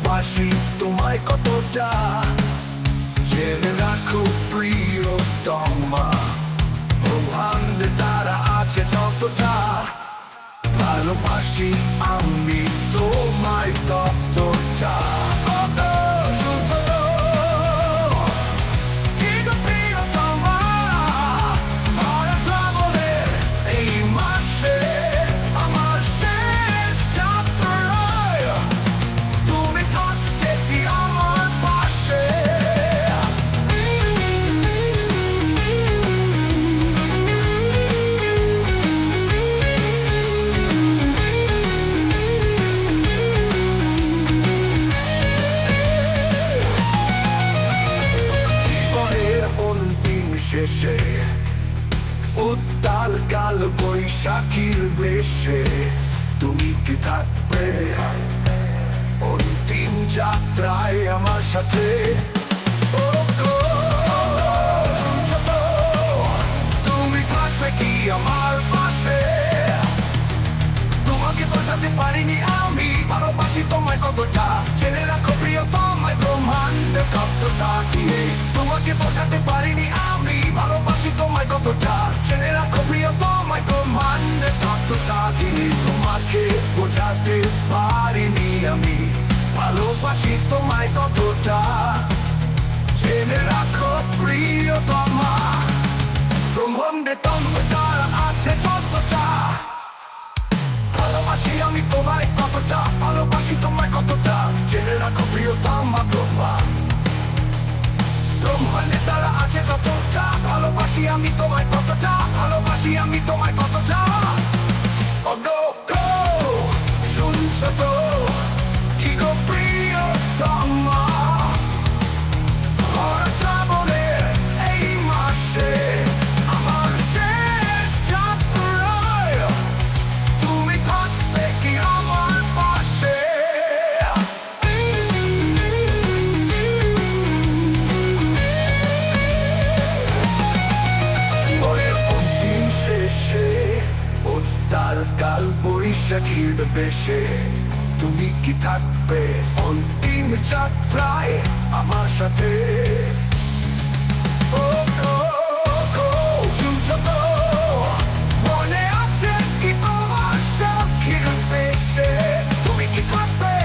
ভালোবাসি তোমায় কতটা, জেনে রাখো প্রিয়তমা, ব্রহ্মাণ্ডে তারা আছে যতটা, ভালোবাসি আমি তোমায় ততটা। শেষে উত্তাল কাল বৈশাখীর বেশে তুমি কি থাকবে অন্তিম যাত্রায় আমার সাথে? তুমি থাকবে কি আমার পাশে? তোমাকে বোঝাতে পারিনি আমি ভালোবাসি তোমায় কতটা, জেনে রাখো প্রিয়তমায় ব্রহ্মাণ্ডে ততটা দিয়ে। তোমাকে বোঝাতে পারিনি আমি ভালোবাসি তোমায় কতটা, জেনে রাখো প্রিয়তমায় ব্রহ্মাণ্ডে ততটা দিয়ে। তোমাকে বোঝাতে পারিনি আমি ভালোবাসি তোমায় কতটা, জেনে রাখো প্রিয়তমা, ব্রহ্মাণ্ডে ততটা আছে যতটা, ভালোবাসি আমি তোমায় কতটা, ভালোবাসি তোমায় কতটা, জেনে রাখো প্রিয়তমা, ব্রহ্মাণ্ডে তারা আছে যতটা, ভালোবাসি আমি তোমায় কতটা, ভালোবাসি আমি তোমায় কতটা। ও গো গো শুনছো তো কি গো প্রিয়তমা, শ্রাবণের এই মাসে আমার শেষ যাত্রায় তুমি থাকবে কি আমার পাশে? জীবনের অন্তিম শেষে উত্তাল কাল বৈশাখীর বেশে তুমি কি থাকবে অন্তিম যাত্রায় আমার সাথে? ও গো গো শুনছো তো মনে আছে কি তোমার সাক্ষীর বেশে তুমি কি থাকবে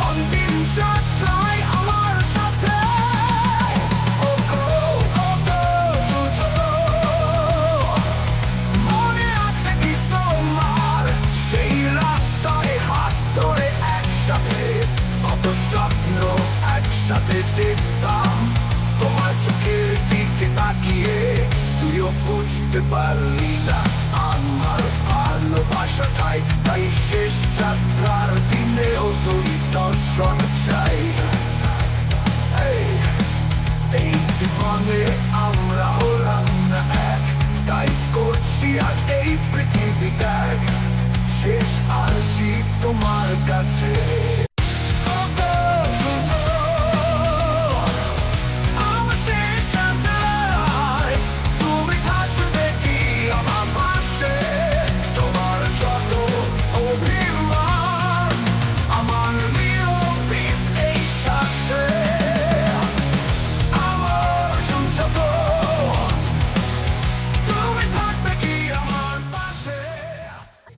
অন্তিম যাত্রায় আমার সাথে? ও গো শুনছো তো মনে আছে কি তোমার সেই রাস্তায় হাত ধরে একসাথে কত স্বপ্ন একসাথে দেখতাম, তোমার চোখের দিকে তাকিয়ে তুইও বুঝতে পারলি না আমার ভালোবাসাটাই, তাই শেষ যাত্রার দিনেও তুই দর্শন